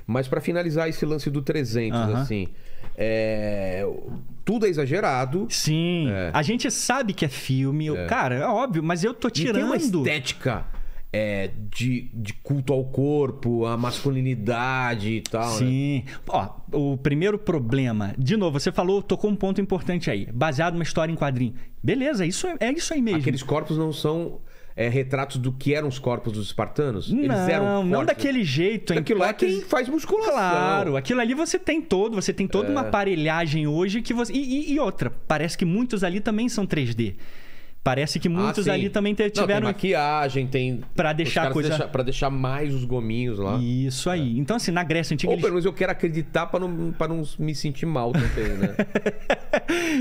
Mas pra finalizar esse lance do 300, assim... tudo é exagerado. Sim. A gente sabe que é filme. Cara, é óbvio, mas eu tô tirando... E tem uma estética de culto ao corpo, a masculinidade e tal, Sim. né? Ó, o primeiro problema... De novo, você tocou um ponto importante aí. Baseado numa história em quadrinho. Beleza, é isso aí mesmo. Aqueles corpos não são... retratos do que eram os corpos dos espartanos? Eles eram fortes. Não daquele jeito. Aquilo lá é quem faz musculação. Claro, aquilo ali você tem toda uma aparelhagem hoje que você... E outra, parece que muitos ali também são 3D. Parece que muitos ali também tiveram... Tem maquiagem, tem... Pra deixar a coisa... Pra deixar mais os gominhos lá. Isso aí. Então, assim, na Grécia Antiga... Ou pelo menos eu quero acreditar pra não me sentir mal também, né?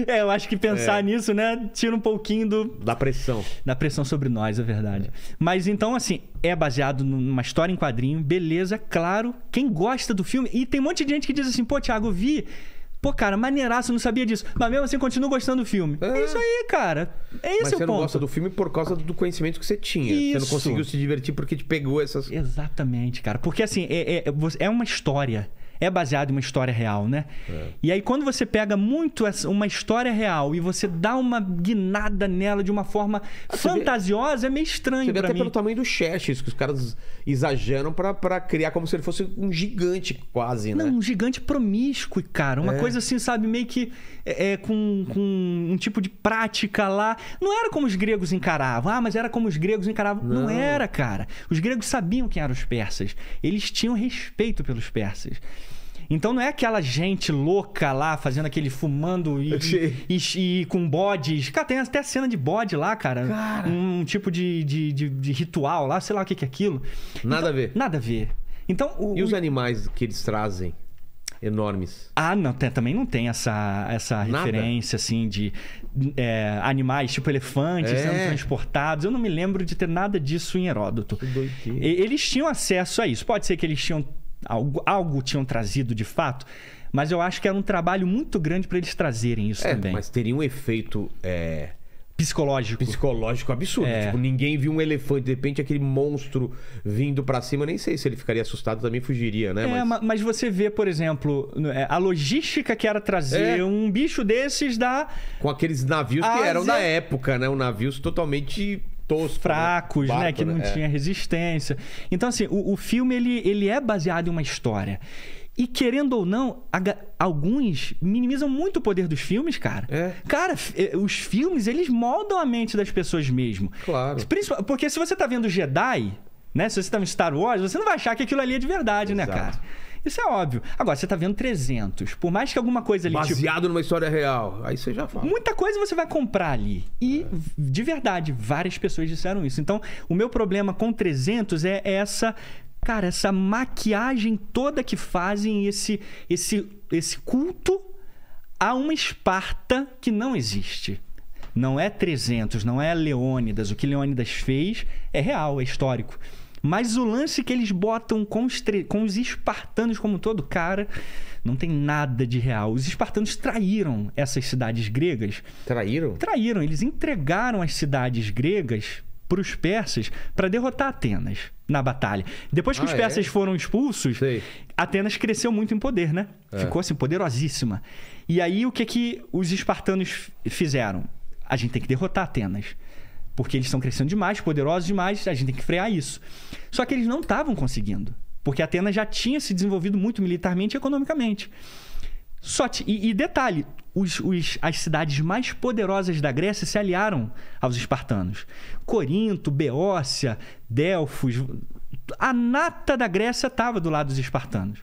Eu acho que pensar nisso, né? Tira um pouquinho da pressão. Da pressão sobre nós, é verdade. Mas então, assim, é baseado numa história em quadrinho. Beleza, claro. Quem gosta do filme... E tem um monte de gente que diz assim, pô, Thiago, eu vi... Pô, cara, maneiraço, eu não sabia disso. Mas mesmo assim, continuo gostando do filme. É isso aí, cara. É esse o ponto. Mas você não gosta do filme por causa do conhecimento que você tinha. Isso. Você não conseguiu se divertir porque te pegou essas... Exatamente, cara. Porque, assim, é uma história. É baseado em uma história real, né? E aí, quando você pega muito uma história real e você dá uma guinada nela de uma forma fantasiosa, é meio estranho pra mim. Você vê até pelo tamanho do Xerxes, que os caras exageram pra criar como se ele fosse um gigante quase, né? Não, um gigante promíscuo, cara. Uma coisa assim, sabe? Meio que com um tipo de prática lá. Não era como os gregos encaravam. Mas era como os gregos encaravam. Não era, cara. Os gregos sabiam quem eram os persas. Eles tinham respeito pelos persas. Então não é aquela gente louca lá, fazendo aquele fumando e com bodes. Cara, tem até cena de bode lá, cara. Um tipo de ritual lá, sei lá o que é aquilo. Nada a ver. Nada a ver. Então, e os animais que eles trazem? Enormes. Não, também não tem essa referência, assim, de animais, tipo elefantes sendo transportados. Eu não me lembro de ter nada disso em Heródoto. Que doideira. Eles tinham acesso a isso. Pode ser que eles tinham algo tinham trazido de fato, mas eu acho que era um trabalho muito grande para eles trazerem isso também. Mas teria um efeito psicológico absurdo. Tipo, ninguém viu um elefante, de repente aquele monstro vindo pra cima, nem sei se ele ficaria assustado, também fugiria, né? Mas você vê, por exemplo, a logística que era trazer um bicho desses com aqueles navios que eram da época, né? Navios totalmente toscos, fracos, né? Que não tinha resistência. Então, assim, o filme ele é baseado em uma história. E querendo ou não, alguns minimizam muito o poder dos filmes, cara. Cara, os filmes, eles moldam a mente das pessoas mesmo. Claro. Porque se você tá vendo Jedi, né? Se você tá vendo Star Wars, você não vai achar que aquilo ali é de verdade, né, cara? Isso é óbvio. Agora, você tá vendo 300. Por mais que alguma coisa ali... Baseado numa história real. Aí você já fala. Muita coisa você vai comprar ali. E, de verdade, várias pessoas disseram isso. Então, o meu problema com 300 é essa... Cara, essa maquiagem toda que fazem esse culto a uma Esparta que não existe. Não é 300, não é Leônidas. O que Leônidas fez é real, é histórico. Mas o lance que eles botam com os espartanos como todo, cara, não tem nada de real. Os espartanos traíram essas cidades gregas. Traíram? Traíram. Eles entregaram as cidades gregas para os persas para derrotar Atenas na batalha. Depois que os persas foram expulsos, Atenas cresceu muito em poder, né? Ficou assim, poderosíssima. E aí o que os espartanos fizeram? A gente tem que derrotar Atenas. Porque eles estão crescendo demais, poderosos demais, a gente tem que frear isso. Só que eles não estavam conseguindo. Porque Atenas já tinha se desenvolvido muito militarmente e economicamente. E detalhe, as cidades mais poderosas da Grécia se aliaram aos espartanos. Corinto, Beócia, Delfos, a nata da Grécia estava do lado dos espartanos.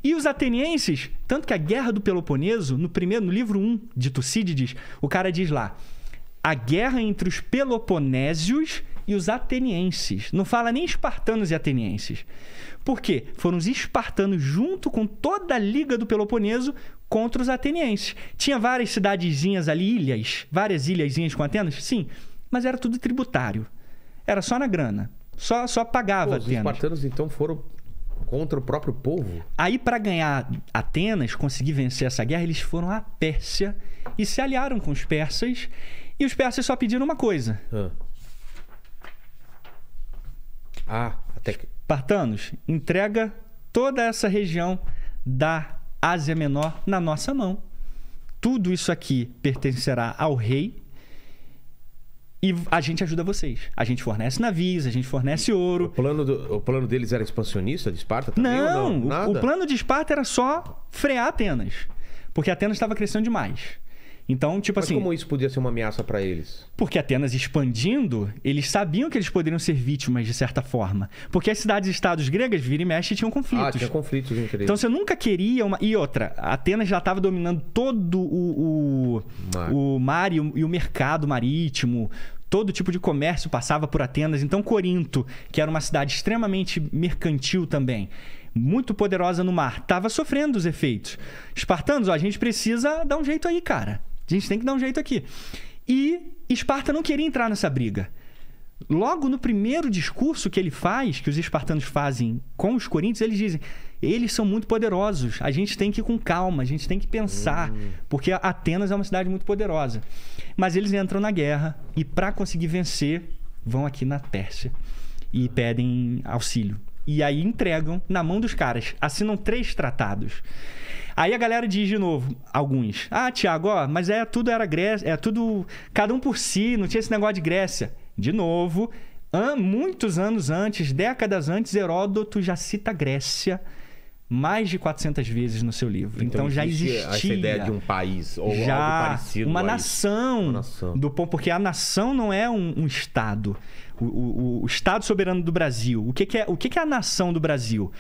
E os atenienses, tanto que a Guerra do Peloponeso, no livro 1 de Tucídides, o cara diz lá, a guerra entre os peloponésios e os atenienses. Não fala nem espartanos e atenienses. Por quê? Foram os espartanos junto com toda a Liga do Peloponeso contra os atenienses. Tinha várias cidadezinhas ali, ilhas, várias ilhazinhas com Atenas? Sim, mas era tudo tributário. Era só na grana. Só pagava Atenas. Os espartanos, então, foram contra o próprio povo? Aí, para ganhar Atenas, conseguir vencer essa guerra, eles foram à Pérsia e se aliaram com os persas. E os persas só pediram uma coisa. Até que... Espartanos, entrega toda essa região da Ásia Menor na nossa mão. Tudo isso aqui pertencerá ao rei e a gente ajuda vocês. A gente fornece navios, a gente fornece ouro. O plano deles era expansionista de Esparta também? Não, ou não? O plano de Esparta era só frear Atenas, porque Atenas estava crescendo demais. Então, tipo assim... Mas como isso podia ser uma ameaça para eles? Porque Atenas expandindo, eles sabiam que eles poderiam ser vítimas de certa forma. Porque as cidades-estados gregas, vira e mexe, tinham conflitos. Tinha conflitos entre eles. Então você nunca queria uma... E outra, Atenas já estava dominando todo o mar e o mercado marítimo. Todo tipo de comércio passava por Atenas. Então Corinto, que era uma cidade extremamente mercantil também, muito poderosa no mar, estava sofrendo os efeitos. Espartanos, a gente precisa dar um jeito aí, cara. A gente tem que dar um jeito aqui. E Esparta não queria entrar nessa briga. Logo no primeiro discurso que ele faz, que os espartanos fazem com os coríntios, eles dizem: eles são muito poderosos, a gente tem que ir com calma, a gente tem que pensar, porque Atenas é uma cidade muito poderosa. Mas eles entram na guerra e, para conseguir vencer, vão aqui na Pérsia e pedem auxílio. E aí entregam na mão dos caras. Assinam 3 tratados. Aí a galera diz de novo, alguns: Tiago, mas tudo era Grécia, tudo cada um por si, não tinha esse negócio de Grécia. De novo, muitos anos antes, décadas antes, Heródoto já cita Grécia mais de 400 vezes no seu livro. Então já existia essa ideia de um país ou já algo parecido. Uma nação. Porque a nação não é um Estado. O Estado soberano do Brasil. O que é a nação do Brasil?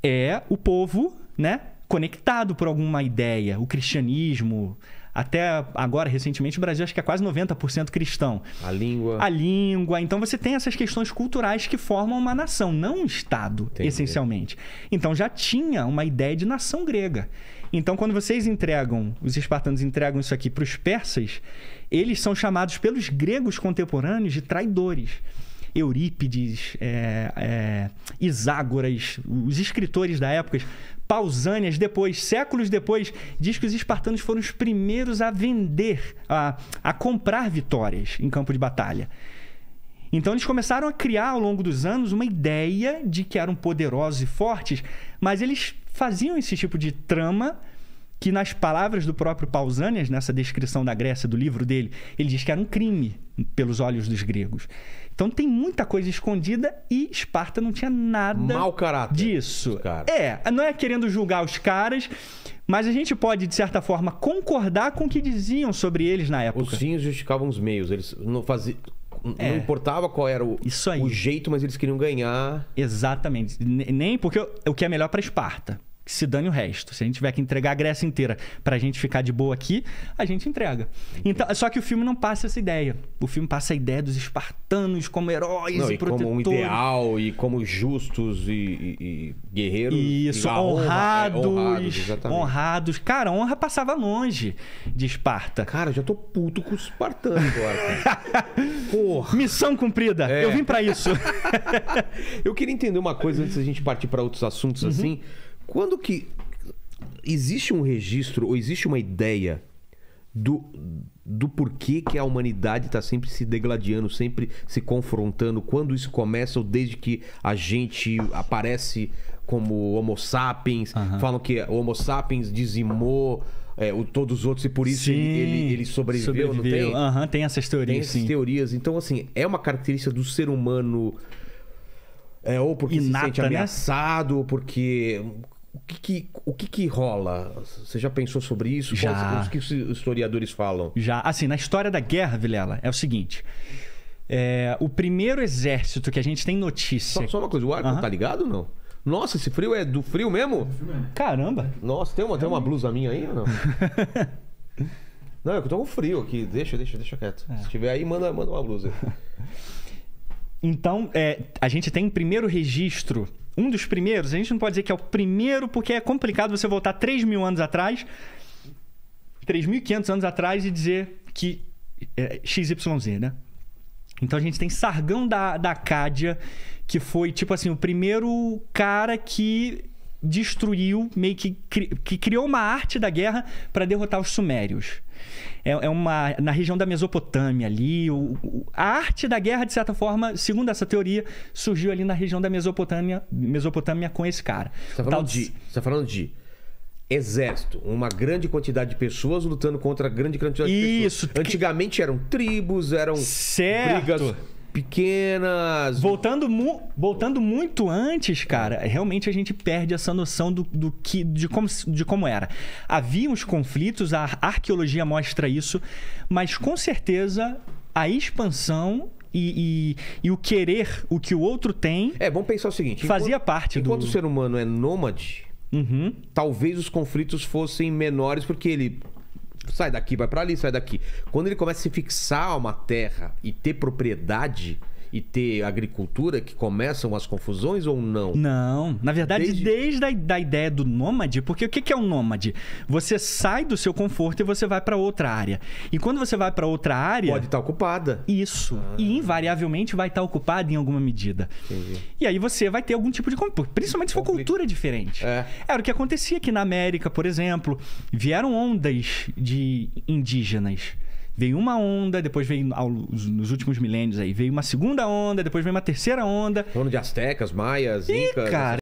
É o povo, né, conectado por alguma ideia. O cristianismo. Até agora, recentemente, o Brasil acho que é quase 90% cristão. A língua. A língua. Então você tem essas questões culturais que formam uma nação, não um Estado, essencialmente. Então já tinha uma ideia de nação grega. Então, quando vocês entregam, os espartanos entregam isso aqui para os persas, eles são chamados pelos gregos contemporâneos de traidores. Eurípides, Iságoras, os escritores da época, Pausânias, depois, séculos depois, diz que os espartanos foram os primeiros a vender, a comprar vitórias em campo de batalha. Então eles começaram a criar ao longo dos anos uma ideia de que eram poderosos e fortes, mas eles faziam esse tipo de trama que, nas palavras do próprio Pausânias, nessa descrição da Grécia, do livro dele, ele diz que era um crime pelos olhos dos gregos. Então tem muita coisa escondida e Esparta não tinha nada mau caráter disso. Não é querendo julgar os caras, mas a gente pode, de certa forma, concordar com o que diziam sobre eles na época. Os fins justificavam os meios. Eles não faziam... Não importava qual era o jeito, mas eles queriam ganhar. Exatamente. Nem porque o que é melhor para Esparta. Que se dane o resto. Se a gente tiver que entregar a Grécia inteira pra gente ficar de boa aqui, a gente entrega. Então, só que o filme não passa essa ideia. O filme passa a ideia dos espartanos como heróis e protetores. Como um ideal, e como justos e guerreiros. Isso, honrados. Cara, a honra passava longe de Esparta. Cara, eu já tô puto com os espartanos agora. Porra. Missão cumprida. Eu vim pra isso. Eu queria entender uma coisa antes da gente partir pra outros assuntos assim. Quando que existe um registro ou existe uma ideia do porquê que a humanidade está sempre se degladiando, sempre se confrontando? Quando isso começa ou desde que a gente aparece como Homo sapiens? Falam que o Homo sapiens dizimou todos os outros e por isso ele sobreviveu, não tem? Tem essas teorias, tem essas teorias. Então, assim, é uma característica do ser humano... ou porque inata, se sente ameaçado, ou porque... O que rola? Você já pensou sobre isso? Já. O que os historiadores falam? Já. Assim, na história da guerra, Vilela, é o seguinte. O primeiro exército que a gente tem notícia... Só uma coisa, o ar não tá ligado ou não? Nossa, esse frio é do frio mesmo? Caramba! Nossa, tem uma blusa minha aí ou não? Não, eu tô com frio aqui. Deixa quieto. Se tiver aí, manda uma blusa. Então, a gente tem um primeiro registro... Um dos primeiros, a gente não pode dizer que é o primeiro, porque é complicado você voltar 3.000 anos atrás, 3.500 anos atrás e dizer que XYZ, né? Então a gente tem Sargão da Acádia, que foi, tipo assim, o primeiro cara que destruiu, meio que criou uma arte da guerra para derrotar os sumérios. Na região da Mesopotâmia ali. A arte da guerra, de certa forma, segundo essa teoria, surgiu ali na região da Mesopotâmia com esse cara. Você tá falando de exército, uma grande quantidade de pessoas lutando contra grande quantidade de pessoas. Isso. Antigamente eram tribos, eram brigas pequenas. Voltando muito antes, cara, realmente a gente perde essa noção de como era. Havia os conflitos, a arqueologia mostra isso, mas com certeza a expansão e o querer, o que o outro tem... vamos pensar o seguinte... Fazia parte enquanto o ser humano é nômade, talvez os conflitos fossem menores, porque ele... sai daqui, vai pra ali, sai daqui. Quando ele começa a se fixar a uma terra e ter propriedade e ter agricultura, que começam as confusões ou não? Não. Na verdade, desde a ideia do nômade, porque o que é um nômade? Você sai do seu conforto e você vai para outra área. E quando você vai para outra área... pode estar ocupada. Isso. E invariavelmente vai estar ocupada em alguma medida. Entendi. E aí você vai ter algum tipo de conflito. Principalmente se for cultura diferente. Era o que acontecia aqui na América, por exemplo. Vieram ondas de indígenas. Veio uma onda, depois veio, nos últimos milênios aí, veio uma segunda onda, depois veio uma terceira onda. Falando de astecas, maias, incas... cara,